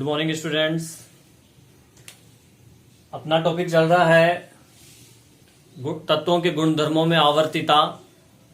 Morning students. अपना topic चल रहा है तत्वों के गुणधर्मों में आवर्तिता।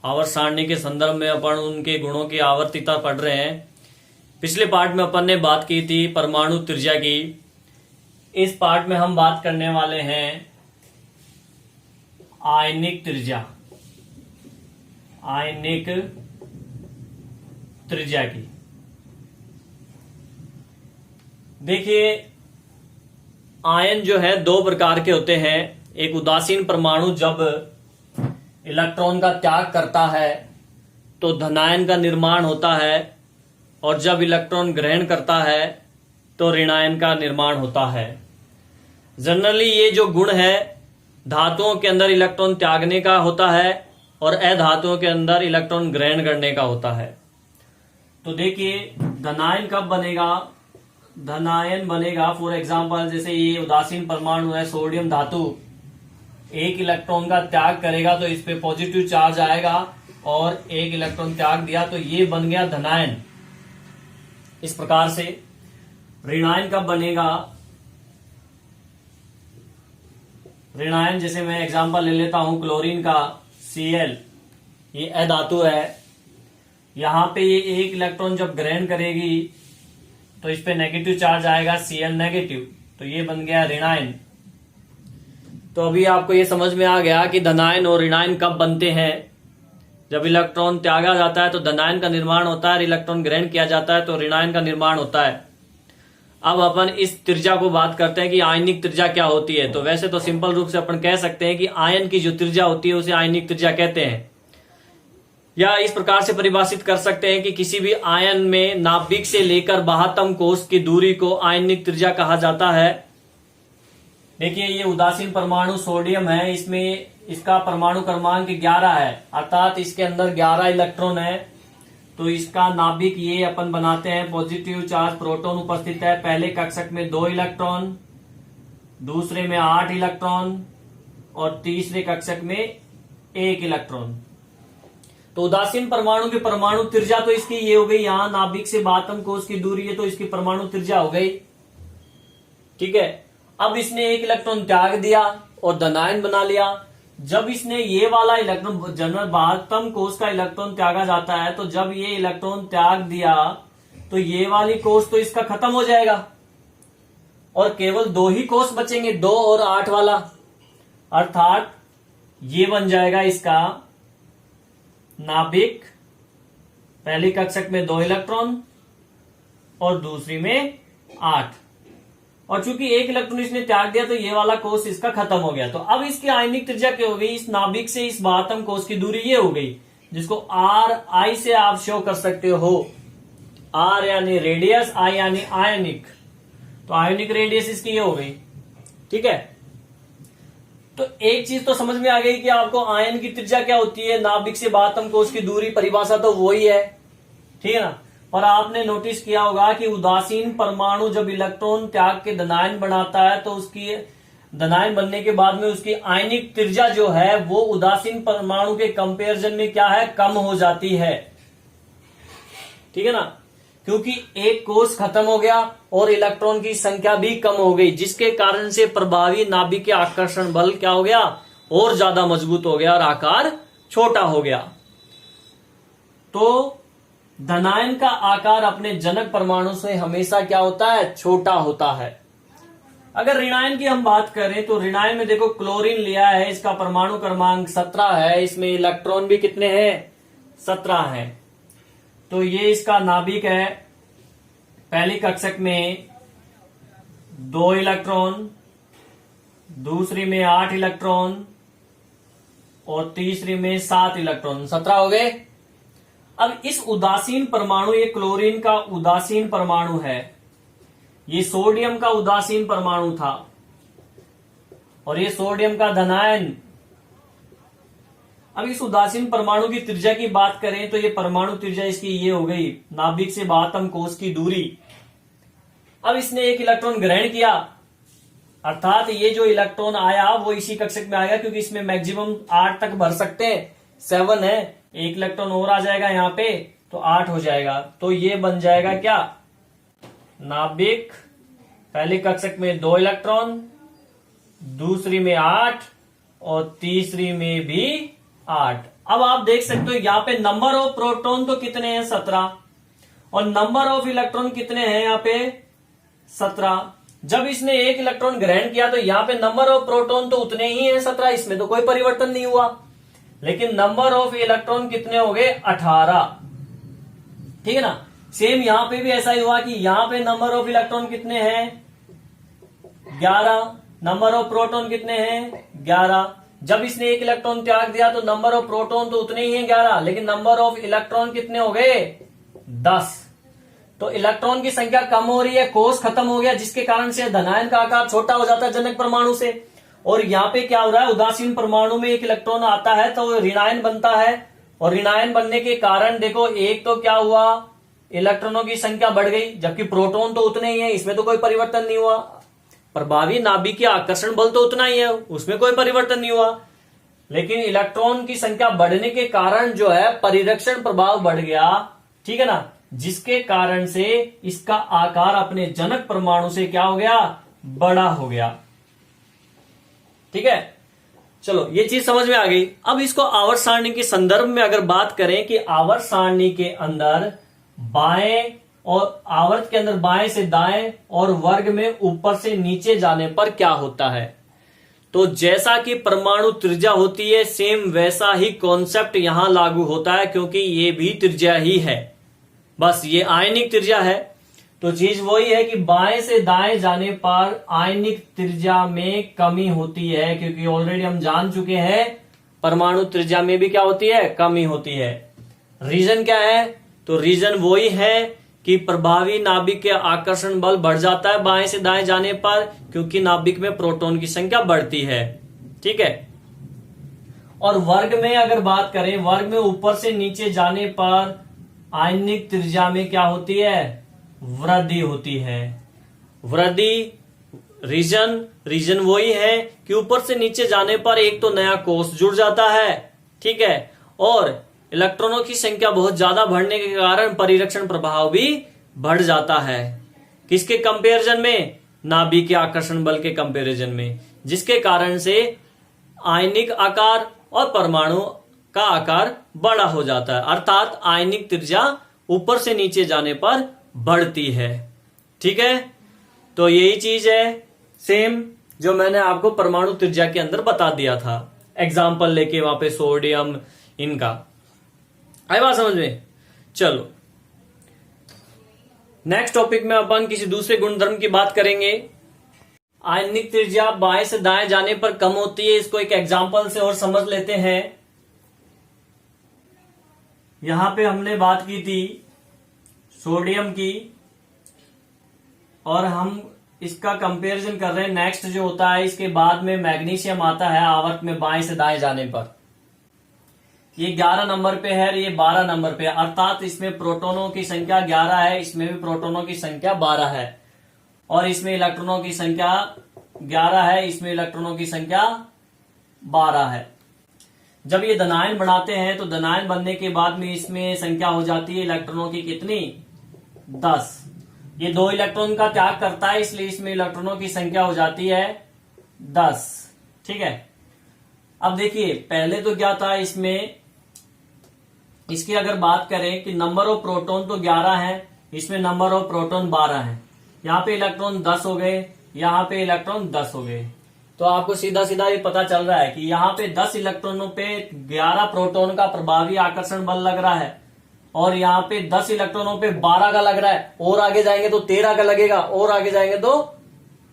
आवर्त सारणी के संदर्भ में अपन उनके गुणों की आवर्तिता पढ़ रहे हैं। पिछले पार्ट में अपन ने बात की थी परमाणु त्रिज्या की। इस पार्ट में हम बात करने वाले हैं आयनिक त्रिज्या, आयनिक त्रिज्या की। देखिए, आयन जो है दो प्रकार के होते हैं। एक उदासीन परमाणु जब इलेक्ट्रॉन का त्याग करता है तो धनायन का निर्माण होता है, और जब इलेक्ट्रॉन ग्रहण करता है तो ऋणायन का निर्माण होता है। जनरली ये जो गुण है धातुओं के अंदर इलेक्ट्रॉन त्यागने का होता है और अधातुओं के अंदर इलेक्ट्रॉन ग्रहण करने का होता है। तो देखिए, धनायन कब बनेगा? धनायन बनेगा फॉर एग्जांपल, जैसे ये उदासीन परमाणु है, सोडियम धातु एक इलेक्ट्रॉन का त्याग करेगा तो इस पे पॉजिटिव चार्ज आएगा, और एक इलेक्ट्रॉन त्याग दिया तो ये बन गया धनायन। इस प्रकार से ऋणायन कब बनेगा? ऋणायन जैसे मैं एग्जांपल ले लेता हूं क्लोरीन का Cl, ये अधातु है। यहां पे ये एक इलेक्ट्रॉन जब ग्रहण करेगी तो इस पे नेगेटिव चार्ज आएगा, Cl नेगेटिव, तो ये बन गया ऋणायन। तो अभी आपको ये समझ में आ गया कि धनायन और ऋणायन कब बनते हैं। जब इलेक्ट्रॉन त्यागा जाता है तो धनायन का निर्माण होता है, इलेक्ट्रॉन ग्रहण किया जाता है तो ऋणायन का निर्माण होता है। अब अपन इस त्रिज्या को बात करते हैं कि आयनिक त्रिज्या क्या होती है। तो वैसे तो सिंपल रूप से अपन कह सकते हैं कि आयन की जो त्रिज्या होती है उसे आयनिक त्रिज्या कहते हैं, या इस प्रकार से परिभाषित कर सकते हैं कि किसी भी आयन में नाभिक से लेकर बाह्यतम कोश की दूरी को आयनिक त्रिज्या कहा जाता है। देखिए, ये उदासीन परमाणु सोडियम है, इसमें इसका परमाणु क्रमांक 11 है, अर्थात इसके अंदर 11 इलेक्ट्रॉन है। तो इसका नाभिक ये अपन बनाते हैं, पॉजिटिव चार्ज प्रोटॉन उपस्थित है। पहले कक्षक में 2 इलेक्ट्रॉन, दूसरे में 8 इलेक्ट्रॉन, और तीसरे कक्षक में 1 इलेक्ट्रॉन। तो उदासीन परमाणु की परमाणु त्रिज्या तो इसकी ये हो गई, यहां नाभिक से बाह्यतम कोश की दूरी है तो इसकी परमाणु त्रिज्या हो गई। ठीक है। अब इसने 1 इलेक्ट्रॉन त्याग दिया और धनायन बना लिया। जब इसने ये वाला इलेक्ट्रॉन, जनरल बाह्यतम कोश का इलेक्ट्रॉन त्यागा जाता है, तो जब ये इलेक्ट्रॉन त्याग दिया तो ये वाली कोश तो इसका खत्म हो जाएगा और केवल 2 ही कोश बचेंगे, 2 और 8 वाला। अर्थात ये बन जाएगा इसका नाभिक, पहली कक्षक में 2 इलेक्ट्रॉन और दूसरी में 8, और चूंकि 1 इलेक्ट्रॉन इसने त्याग दिया तो ये वाला कोश इसका खत्म हो गया। तो अब इसकी आयनिक त्रिज्या क्या हो गई? इस नाभिक से इस बाह्यतम कोश की दूरी ये हो गई, जिसको RI से आप शो कर सकते हो। R यानी रेडियस, I यानी आयनिक, तो आयनिक रेडियस इसकी ये हो गई। ठीक है। तो एक चीज तो समझ में आ गई कि आपको आयन की त्रिज्या क्या होती है, नाभिक से बाह्यतम कोश की दूरी, परिभाषा तो वही है। ठीक है ना। पर आपने नोटिस किया होगा कि उदासीन परमाणु जब इलेक्ट्रॉन त्याग के धनायन बनाता है तो उसकी धनायन बनने के बाद में उसकी आयनिक त्रिज्या जो है वो उदासीन परमाणु के कंपैरिजन में क्या है, कम हो जाती है। ठीक है ना, क्योंकि एक कोश खत्म हो गया और इलेक्ट्रॉन की संख्या भी कम हो गई, जिसके कारण से प्रभावी नाभिक के आकर्षण बल क्या हो गया, और ज्यादा मजबूत हो गया और आकार छोटा हो गया। तो धनायन का आकार अपने जनक परमाणु से हमेशा क्या होता है, छोटा होता है। अगर ऋणायन की हम बात करें तो ऋणायन में देखो, क्लोरीन लिया है, इसका परमाणु क्रमांक 17 है, इसमें इलेक्ट्रॉन भी कितने हैं, 17 है। तो ये इसका नाभिक है, पहली कक्षक में 2 इलेक्ट्रॉन, दूसरी में 8 इलेक्ट्रॉन और तीसरी में 7 इलेक्ट्रॉन, 17 हो गए। अब इस उदासीन परमाणु, ये क्लोरीन का उदासीन परमाणु है, ये सोडियम का उदासीन परमाणु था, और ये सोडियम का धनायन। अब इस उदासीन परमाणु की त्रिज्या की बात करें तो ये परमाणु त्रिज्या इसकी ये हो गई, नाभिक से बाह्यतम कोश की दूरी। अब इसने 1 इलेक्ट्रॉन ग्रहण किया, अर्थात ये जो इलेक्ट्रॉन आया वो इसी कक्षक में आएगा, क्योंकि इसमें मैक्सिमम 8 तक भर सकते हैं, 7 है, 1 इलेक्ट्रॉन और आ जाएगा यहाँ पे तो 8 हो जाएगा। तो ये बन जाएगा क्या, नाभिक पहले कक्षक में 2 इलेक्ट्रॉन, दूसरी में 8 और तीसरी में भी 8। अब आप देख सकते हो यहाँ पे नंबर ऑफ प्रोटॉन तो कितने हैं 17 और नंबर ऑफ इलेक्ट्रॉन कितने हैं यहाँ पे 17। जब इसने एक इलेक्ट्रॉन ग्रहण किया तो यहाँ पे नंबर ऑफ प्रोटॉन तो उतने ही हैं 17, इसमें तो कोई परिवर्तन नहीं हुआ। लेकिन नंबर ऑफ इलेक्ट्रॉन कितने हो गए 18, ठीक है ना। सेम यहाँ पे भी ऐसा ही हुआ कि यहाँ पे नंबर ऑफ इलेक्ट्रॉन कितने हैं 11, नंबर ऑफ प्रोटॉन कितने हैं 11। जब इसने एक इलेक्ट्रॉन त्याग दिया तो नंबर ऑफ प्रोटॉन तो उतने ही हैं 11, लेकिन नंबर ऑफ इलेक्ट्रॉन कितने हो गए 10। तो इलेक्ट्रॉन की संख्या कम हो रही है, कोष खत्म हो गया, जिसके कारण से धनायन का आकार छोटा हो जाता है जनक परमाणु से। और यहाँ पे क्या हो रहा है, उदासीन परमाणु में एक इलेक्ट्रॉन आता है तो ऋणायन बनता है, और ऋणायन बनने के कारण देखो एक तो क्या हुआ, इलेक्ट्रॉनों की संख्या बढ़ गई, जबकि प्रोटॉन तो उतने ही है, इसमें तो कोई परिवर्तन नहीं हुआ। प्रभावी नाभिकीय आकर्षण बल तो उतना ही है, उसमें कोई परिवर्तन नहीं हुआ। लेकिन इलेक्ट्रॉन की संख्या बढ़ने के कारण जो है परिरक्षण प्रभाव बढ़ गया, ठीक है ना, जिसके कारण से इसका आकार अपने जनक परमाणु से क्या हो गया, बड़ा हो गया। ठीक है, चलो ये चीज समझ में आ गई। अब इसको आवर्त सारणी के संदर्भ में अगर बात करें कि आवर्त सारणी के अंदर बाएं और आवर्त के अंदर बाएं से दाएं और वर्ग में ऊपर से नीचे जाने पर क्या होता है, तो जैसा कि परमाणु त्रिज्या होती है सेम वैसा ही कॉन्सेप्ट यहां लागू होता है, क्योंकि ये भी त्रिज्या ही है, बस ये आयनिक त्रिज्या है। तो चीज वही है कि बाएं से दाएं जाने पर आयनिक त्रिज्या में कमी होती है, क्योंकि ऑलरेडी हम जान चुके हैं परमाणु त्रिज्या में भी क्या होती है, कमी होती है। रीजन क्या है, तो रीजन वही है कि प्रभावी नाभिक के आकर्षण बल बढ़ जाता है बाएं से दाएं जाने पर, क्योंकि नाभिक में प्रोटॉन की संख्या बढ़ती है। ठीक है, और वर्ग में अगर बात करें, वर्ग में ऊपर से नीचे जाने पर आयनिक त्रिज्या में क्या होती है, वृद्धि होती है। वृद्धि रीजन वही है कि ऊपर से नीचे जाने पर एक तो नया कोष जुड़ जाता है, ठीक है, और इलेक्ट्रॉनों की संख्या बहुत ज्यादा बढ़ने के कारण परिरक्षण प्रभाव भी बढ़ जाता है। किसके कंपैरिजन में, नाभिक के आकर्षण बल के कंपैरिजन में, जिसके कारण से आयनिक आकार और परमाणु का आकार बड़ा हो जाता है, अर्थात आयनिक त्रिज्या ऊपर से नीचे जाने पर बढ़ती है। ठीक है, तो यही चीज है सेम जो मैंने आपको परमाणु त्रिज्या के अंदर बता दिया था, एग्जाम्पल लेके वहां पे सोडियम इनका। आई बात समझ में। चलो नेक्स्ट टॉपिक में अपन किसी दूसरे गुणधर्म की बात करेंगे। आयनिक त्रिज्या बाएं से दाएं जाने पर कम होती है, इसको एक एग्जाम्पल से और समझ लेते हैं। यहां पे हमने बात की थी सोडियम की, और हम इसका कंपैरिजन कर रहे हैं नेक्स्ट जो होता है इसके बाद में मैग्नीशियम आता है आवर्त में बाएं से दाएं जाने पर। ये 11 नंबर पे है, ये 12 नंबर पे है, अर्थात इसमें प्रोटॉनों की संख्या 11 है, इसमें भी प्रोटॉनों की संख्या 12 है, और इसमें इलेक्ट्रॉनों की संख्या 11 है, इसमें इलेक्ट्रॉनों की संख्या 12 है। जब ये धनायन बनाते हैं तो धनायन बनने के बाद में इसमें संख्या हो जाती है इलेक्ट्रॉनों की कितनी, 10। ये 2 इलेक्ट्रॉन का त्याग करता है, इसलिए इसमें इलेक्ट्रॉनों की संख्या हो जाती है 10। ठीक है, अब देखिए पहले तो क्या था, इसमें इसकी अगर बात करें कि नंबर ऑफ प्रोटॉन तो 11 है, इसमें नंबर ऑफ प्रोटॉन 12 है, यहाँ पे इलेक्ट्रॉन 10 हो गए, यहाँ पे इलेक्ट्रॉन 10 हो गए। तो आपको सीधा सीधा ये पता चल रहा है कि यहाँ पे 10 इलेक्ट्रॉनों पे 11 प्रोटॉन का प्रभावी आकर्षण बल लग रहा है, और यहाँ पे 10 इलेक्ट्रॉनों पे 12 का लग रहा है, और आगे जाएंगे तो 13 का लगेगा, और आगे जाएंगे तो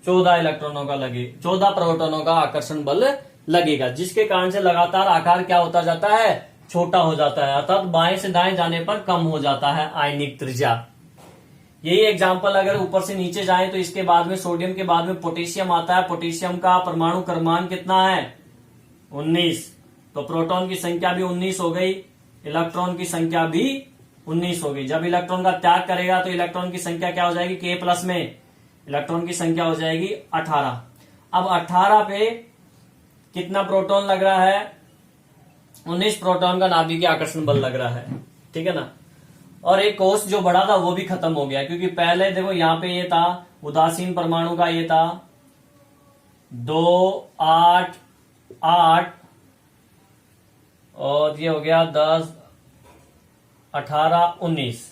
14 इलेक्ट्रॉनों का लगे, 14 प्रोटॉनों का आकर्षण बल लगेगा, जिसके कारण से लगातार आकार क्या होता जाता है, छोटा हो जाता है, अर्थात बाएं से दाएं जाने पर कम हो जाता है आयनिक त्रिज्या। यही एग्जाम्पल अगर ऊपर से नीचे जाए तो इसके बाद में सोडियम के बाद में पोटेशियम आता है, पोटेशियम का परमाणु क्रमांक कितना है, 19, तो प्रोटॉन की संख्या भी 19 हो गई, इलेक्ट्रॉन की संख्या भी 19 हो गई। जब इलेक्ट्रॉन का त्याग करेगा तो इलेक्ट्रॉन की संख्या क्या हो जाएगी, K प्लस में इलेक्ट्रॉन की संख्या हो जाएगी 18। अब 18 पे कितना प्रोटॉन लग रहा है, 19 प्रोटॉन का नाभिकीय आकर्षण बल लग रहा है, ठीक है ना। और एक कोष जो बड़ा था वो भी खत्म हो गया, क्योंकि पहले देखो यहाँ पे ये था उदासीन परमाणु का, ये था 2 8 8 और ये हो गया 10 18 19।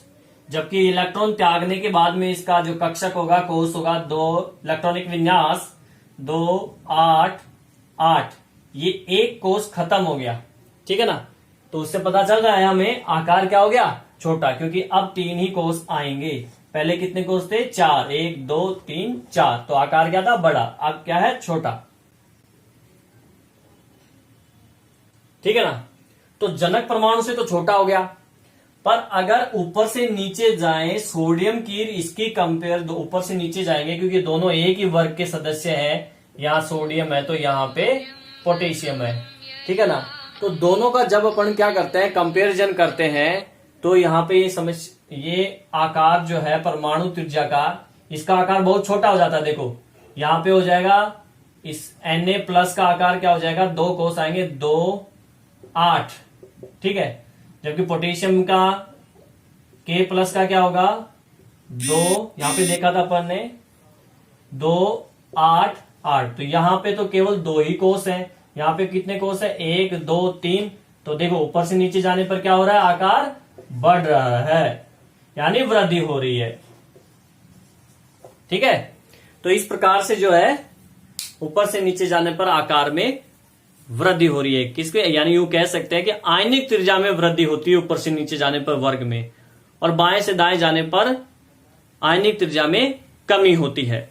जबकि इलेक्ट्रॉन त्यागने के बाद में इसका जो कक्षक होगा, कोष होगा, 2 इलेक्ट्रॉनिक विन्यास 2 8 8, ये एक कोष खत्म हो गया। ठीक है ना, तो उससे पता चल रहा है हमें आकार क्या हो गया, छोटा, क्योंकि अब 3 ही कोष आएंगे। पहले कितने कोष थे, 4, 1 2 3 4, तो आकार क्या था, बड़ा, अब क्या है, छोटा। ठीक है ना, तो जनक परमाणु से तो छोटा हो गया, पर अगर ऊपर से नीचे जाएं, सोडियम की इसकी कंपेयर, ऊपर से नीचे जाएंगे क्योंकि दोनों एक ही वर्ग के सदस्य हैं, यहाँ सोडियम है तो यहाँ पे पोटेशियम है। ठीक है ना, तो दोनों का जब अपन क्या करते हैं, कंपेरिजन करते हैं, तो यहाँ पे ये आकार जो है परमाणु त्रिज्या का, इसका आकार बहुत छोटा हो जाता है। देखो यहाँ पे हो जाएगा, इस Na+ का आकार क्या हो जाएगा, 2 कोष आएंगे, 2 8। ठीक है, जबकि पोटेशियम का K+ का क्या होगा, 2, यहाँ पे देखा था अपन ने 2 8 8, तो यहाँ पे तो केवल 2 ही कोष है, यहाँ पे कितने कोष है, 1 2 3। तो देखो ऊपर से नीचे जाने पर क्या हो रहा है, आकार बढ़ रहा है, यानी वृद्धि हो रही है। ठीक है, तो इस प्रकार से जो है ऊपर से नीचे जाने पर आकार में वृद्धि हो रही है। किसके, यानी यूं कह सकते हैं कि आयनिक त्रिज्या में वृद्धि होती है ऊपर से नीचे जाने पर वर्ग में, और बाएं से दाएं जाने पर आयनिक त्रिज्या में कमी होती है।